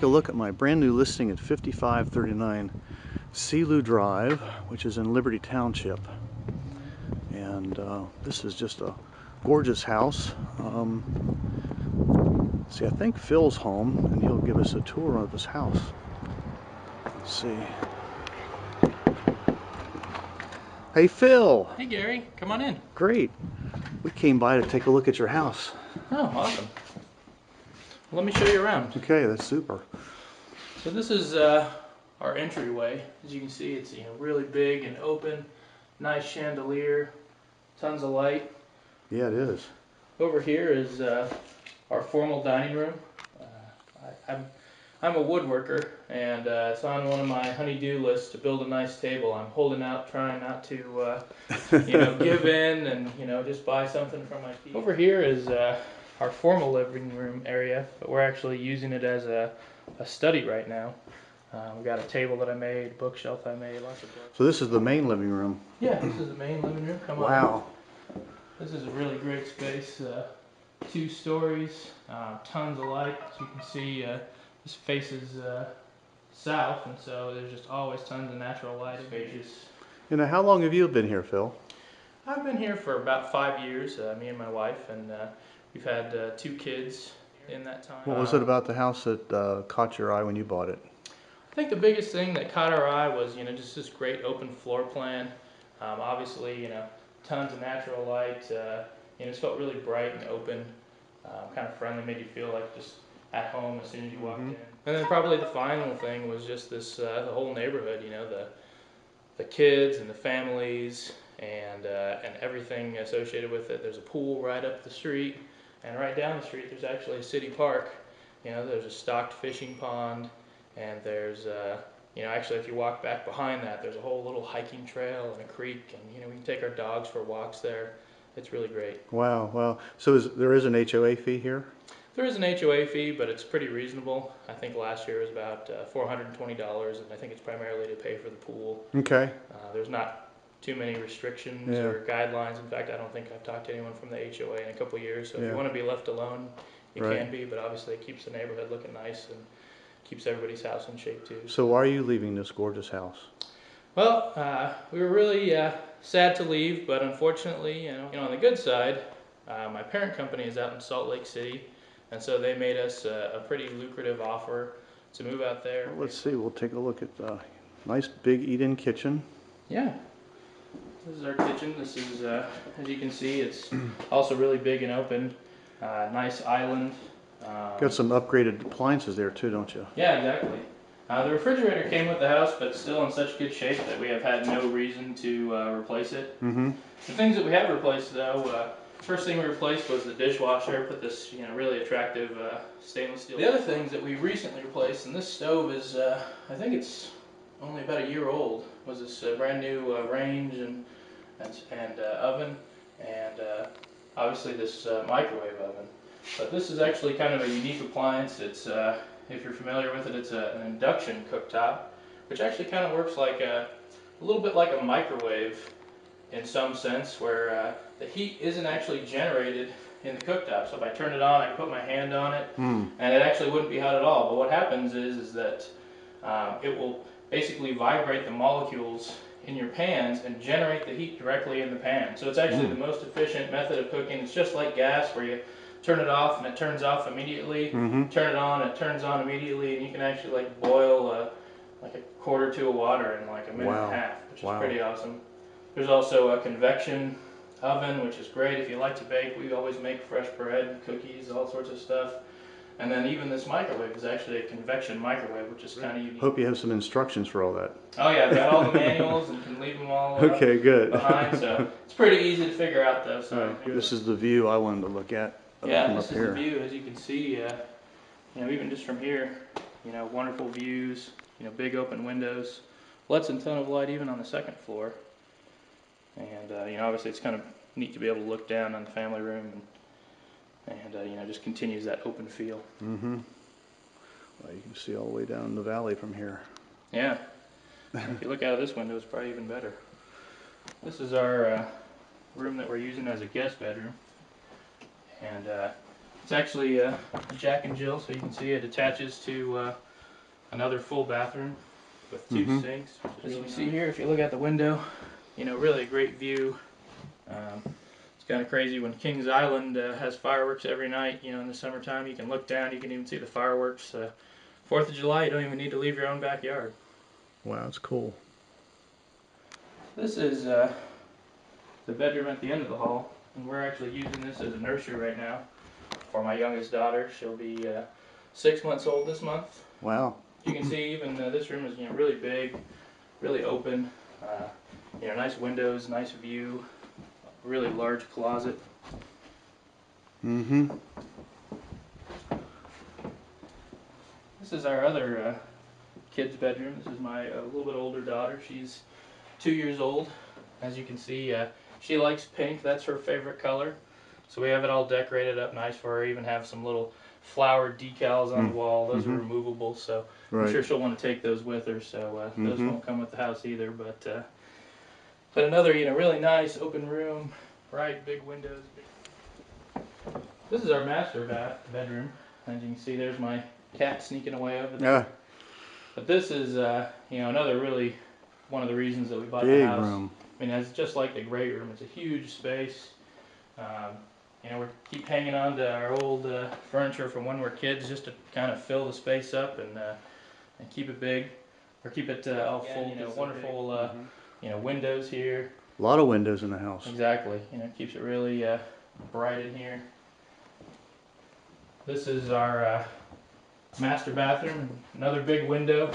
a look at my brand new listing at 5539 Selu Drive, which is in Liberty Township. And this is just a gorgeous house. See, I think Phil's home, and he'll give us a tour of his house. Let's see. Hey, Phil. Hey, Gary. Come on in. Great. We came by to take a look at your house. Oh, awesome. Well, let me show you around. Okay, that's super. So this is our entryway. As you can see, it's really big and open. Nice chandelier. Tons of light. Yeah, it is. Over here is our formal dining room. I'm a woodworker, and it's on one of my honey-do lists to build a nice table. I'm holding out, trying not to, give in and just buy something from my feet. Over here is our formal living room area, but we're actually using it as a study right now. We've got a table that I made, bookshelf I made, lots of books. So this is the main living room. Yeah, this is the main living room. Come on. Wow. This is a really great space. 2 stories, tons of light. As you can see, this faces south, and so there's just always tons of natural light. Spacious. You know, how long have you been here, Phil? I've been here for about 5 years, me and my wife, and we've had 2 kids in that time. What was it about the house that caught your eye when you bought it? I think the biggest thing that caught our eye was, just this great open floor plan. Obviously, tons of natural light. It just felt really bright and open, kind of friendly, made you feel like just at home as soon as you walked in. And then probably the final thing was just this, the whole neighborhood, the kids and the families and everything associated with it. There's a pool right up the street, and right down the street there's actually a city park. There's a stocked fishing pond, and there's actually if you walk back behind that, there's a whole little hiking trail and a creek, and we can take our dogs for walks there. It's really great. Wow, wow. So there is an HOA fee here? There is an HOA fee, but it's pretty reasonable. I think last year was about $420, and I think it's primarily to pay for the pool. Okay. There's not too many restrictions or guidelines. In fact, I don't think I've talked to anyone from the HOA in a couple of years, so if you want to be left alone, you can be, but obviously it keeps the neighborhood looking nice and keeps everybody's house in shape too. So why are you leaving this gorgeous house? Well, we were really sad to leave, but unfortunately, on the good side, my parent company is out in Salt Lake City, and so they made us a pretty lucrative offer to move out there. Well, let's see, we'll take a look at the nice big eat-in kitchen. Yeah. This is our kitchen. This is, as you can see, it's also really big and open. Nice island. Got some upgraded appliances there too, don't you? Yeah, exactly. The refrigerator came with the house, but still in such good shape that we have had no reason to replace it. Mm-hmm. The things that we have replaced, though, first thing we replaced was the dishwasher. Put this, really attractive stainless steel. The other things that we recently replaced, and this stove is, I think it's only about a year old, was this brand new range and oven, and obviously this microwave oven. But this is actually kind of a unique appliance. It's if you're familiar with it, it's an induction cooktop, which actually kind of works like a little bit like a microwave in some sense, where the heat isn't actually generated in the cooktop. So if I turn it on, I can put my hand on it, and it actually wouldn't be hot at all. But what happens is that it will basically vibrate the molecules in your pans and generate the heat directly in the pan. So it's actually the most efficient method of cooking. It's just like gas, where you turn it off and it turns off immediately. Turn it on, it turns on immediately, and you can actually boil like a quart or 2 of water in like a minute and a half, which is pretty awesome. There's also a convection oven, which is great if you like to bake. We always make fresh bread, cookies, all sorts of stuff. And then even this microwave is actually a convection microwave, which is kind of unique. Hope you have some instructions for all that. Oh yeah, I've got all the manuals and can leave them all okay, good. behind, so it's pretty easy to figure out though. So this is the view I wanted to look at. Yeah, this is the view, as you can see, even just from here, wonderful views, big open windows, lets in a ton of light even on the 2nd floor. And, obviously it's kind of neat to be able to look down on the family room and just continues that open feel. Mm-hmm. Well, you can see all the way down the valley from here. Yeah. If you look out of this window, it's probably even better. This is our room that we're using as a guest bedroom. And it's actually a Jack and Jill, so you can see it attaches to another full bathroom with two sinks. As you can see here, if you look out the window, you know, really a great view. It's kind of crazy when Kings Island has fireworks every night. You know, in the summertime, you can look down, you can even see the fireworks. 4th of July, you don't even need to leave your own backyard. Wow, that's cool. This is the bedroom at the end of the hall, and we're actually using this as a nursery right now for my youngest daughter. She'll be 6 months old this month. Wow. You can see even this room is, you know, really big, really open. You know, nice windows, nice view, really large closet. Mm-hmm. This is our other kid's bedroom. This is my a little bit older daughter. She's 2 years old. As you can see, she likes pink. That's her favorite color. So we have it all decorated up nice for her. Even have some little flower decals on the wall. Those are removable, so I'm sure she'll want to take those with her. So those won't come with the house either. But another, you know, really nice open room, bright big windows. This is our master bedroom. As you can see, there's my cat sneaking away over there. Yeah. But this is, you know, another really one of the reasons that we bought Big the house. room. I mean, it's just like the great room. It's a huge space. You know, we keep hanging on to our old furniture from when we were kids, just to kind of fill the space up and keep it big, or keep it all full. You know, wonderful, you know, windows here. A lot of windows in the house. Exactly. You know, keeps it really bright in here. This is our master bathroom. Another big window.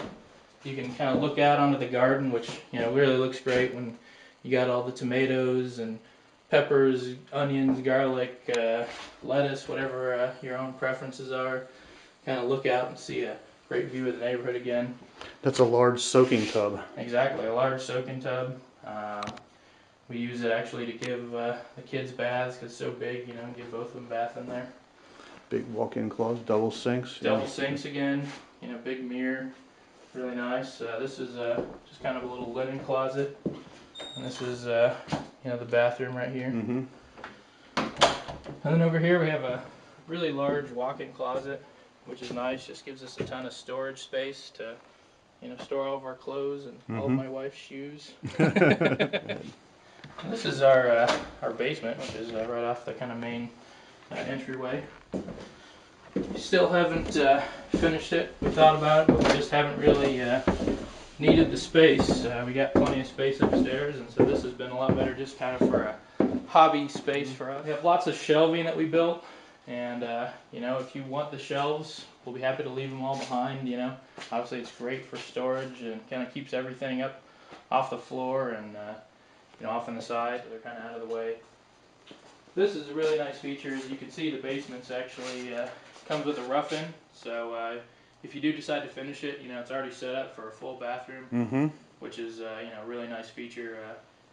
You can kind of look out onto the garden, which, you know, really looks great when you got all the tomatoes and peppers, onions, garlic, lettuce, whatever your own preferences are. Kind of look out and see a great view of the neighborhood again. That's a large soaking tub. Exactly, a large soaking tub. We use it actually to give the kids baths because it's so big, you know, give both of them a bath in there. Big walk-in closet, double sinks. Double sinks again, you know, big mirror, really nice. This is just kind of a little linen closet, and this is you know, the bathroom right here. And then over here we have a really large walk-in closet, which is nice. Just gives us a ton of storage space to, you know, store all of our clothes and all of my wife's shoes. This is our basement, which is right off the kind of main entryway. Still haven't finished it. We thought about it, but we just haven't really needed the space. We got plenty of space upstairs, and so this has been a lot better just kind of for a hobby space for us. We have lots of shelving that we built, and you know, if you want the shelves, we'll be happy to leave them all behind. You know, obviously it's great for storage and kind of keeps everything up off the floor and you know, off on the side, so they're kind of out of the way. This is a really nice feature. As you can see, the basement's actually comes with a rough-in, so if you do decide to finish it, you know, it's already set up for a full bathroom, which is you know, a really nice feature.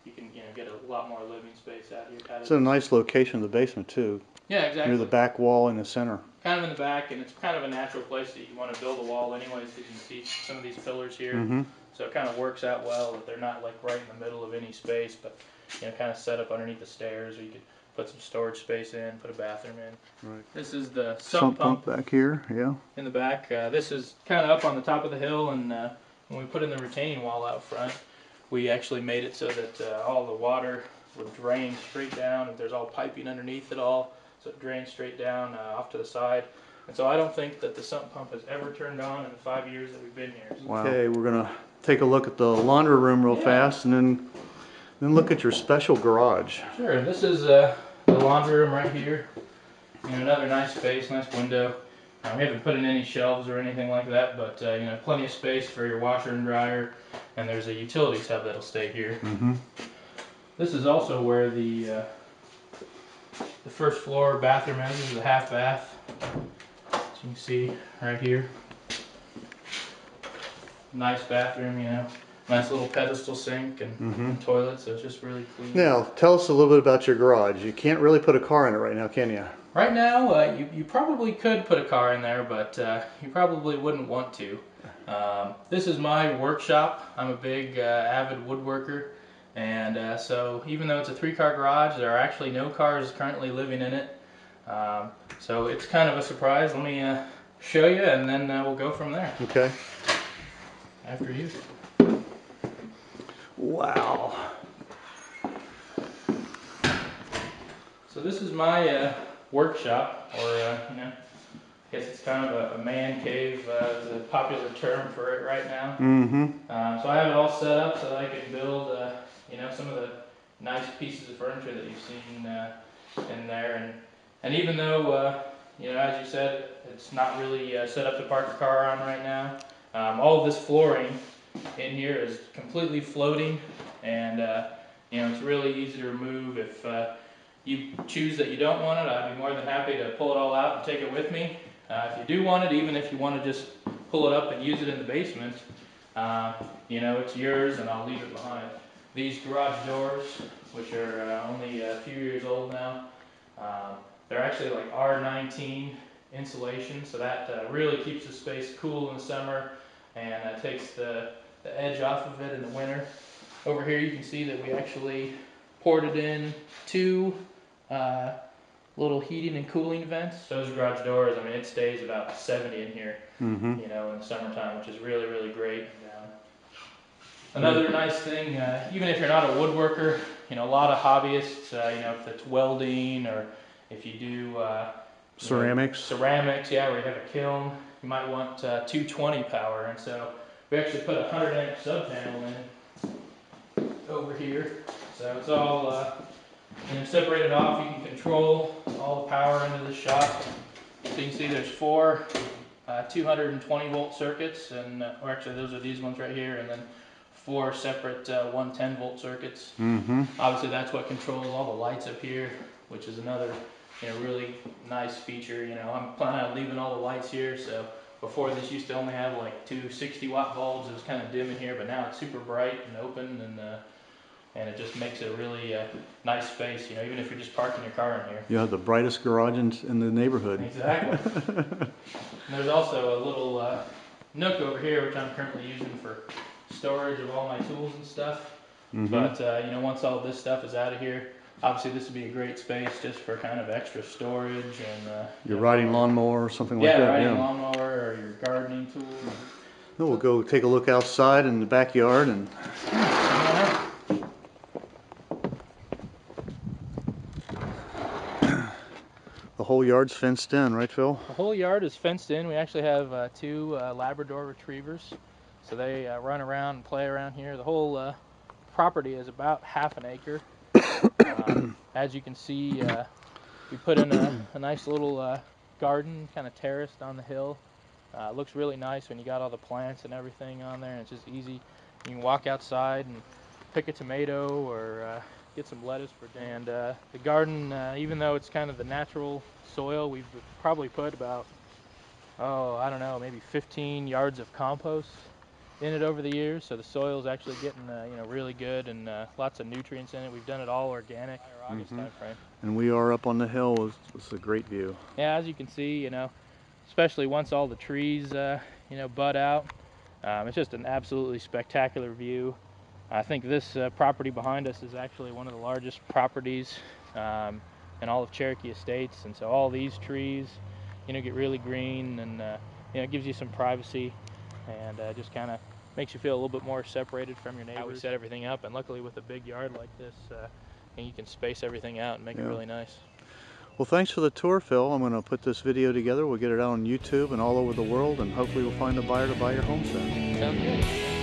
You can, you know, get a lot more living space out here. It's a nice location in the basement too. Yeah, exactly. Near the back wall in the center. Kind of in the back, and it's kind of a natural place that you want to build a wall anyways, because you can see some of these pillars here. So it kind of works out well that they're not like right in the middle of any space, but, you know, kind of set up underneath the stairs, or you could put some storage space in, put a bathroom in. Right. This is the sump pump back here, yeah. In the back. This is kind of up on the top of the hill, and when we put in the retaining wall out front, we actually made it so that all the water would drain straight down. There's all piping underneath it all, so it drains straight down off to the side. And so I don't think that the sump pump has ever turned on in the 5 years that we've been here. Wow. Okay, we're gonna take a look at the laundry room real fast, and then look at your special garage. Sure. This is the laundry room right here. You know, another nice space, nice window. We haven't put in any shelves or anything like that, but you know, plenty of space for your washer and dryer, and there's a utility tub that'll stay here. This is also where the first floor bathroom is. This is a half bath. As you can see right here. Nice bathroom, you know. Nice little pedestal sink and toilet, so it's just really clean. Now, tell us a little bit about your garage. You can't really put a car in it right now, can you? Right now, you probably could put a car in there, but you probably wouldn't want to. This is my workshop. I'm a big avid woodworker, and so even though it's a 3-car garage, there are actually no cars currently living in it. So it's kind of a surprise. Let me show you, and then we'll go from there. Okay. after use. Wow. So this is my workshop, or you know, I guess it's kind of a man cave, is a popular term for it right now. So I have it all set up so that I can build, you know, some of the nice pieces of furniture that you've seen in there. And even though, you know, as you said, it's not really set up to park the car on right now, all of this flooring in here is completely floating, and you know, it's really easy to remove. If you choose that you don't want it, I'd be more than happy to pull it all out and take it with me. If you do want it, even if you want to just pull it up and use it in the basement, you know, it's yours and I'll leave it behind. These garage doors, which are only a few years old now, they're actually like R19 insulation, so that really keeps the space cool in the summer and takes the edge off of it in the winter. Over here you can see that we actually ported in 2 little heating and cooling vents. Those garage doors, I mean, it stays about 70 in here, you know, in the summertime, which is really, really great. Another nice thing, even if you're not a woodworker, you know, a lot of hobbyists, you know, if it's welding or if you do ceramics. Ceramics, yeah, where you have a kiln, you might want 220 power, and so we actually put a 100 amp sub panel in over here, so it's all you know, separated off. You can control all the power into the shop. So you can see there's 4 220 volt circuits, and or actually those are these ones right here, and then 4 separate 110 volt circuits. Obviously that's what controls all the lights up here, which is another, you know, really nice feature. You know, I'm planning on leaving all the lights here, so before this used to only have like 2 60-watt bulbs. It was kind of dim in here, but now it's super bright and open, and it just makes it a really nice space, you know, even if you're just parking your car in here. You have the brightest garage in the neighborhood. Exactly. And there's also a little nook over here, which I'm currently using for storage of all my tools and stuff. But you know, once all this stuff is out of here, obviously this would be a great space just for kind of extra storage and your riding lawnmower or something like that. Yeah, riding lawnmower or your gardening tools. Then we'll go take a look outside in the backyard and. The whole yard's fenced in, right, Phil? The whole yard is fenced in. We actually have 2 Labrador retrievers, so they run around and play around here. The whole property is about half an acre. As you can see, we put in a nice little garden, kind of terraced on the hill. It looks really nice when you got all the plants and everything on there, and it's just easy. You can walk outside and pick a tomato or get some lettuce for dinner. And the garden, even though it's kind of the natural soil, we've probably put about, I don't know, maybe 15 yards of compost in it over the years, so the soil is actually getting you know, really good and lots of nutrients in it. We've done it all organic. August time frame. And we are up on the hill. It's a great view. Yeah, as you can see, you know, especially once all the trees you know, bud out, it's just an absolutely spectacular view. I think this property behind us is actually one of the largest properties in all of Cherokee Estates, and so all these trees, you know, get really green, and you know, it gives you some privacy, and just kind of makes you feel a little bit more separated from your neighbors. How we set everything up, and luckily with a big yard like this, and you can space everything out and make it really nice. Well, thanks for the tour, Phil. I'm going to put this video together. We'll get it out on YouTube and all over the world, and hopefully we'll find a buyer to buy your home soon. Sounds good.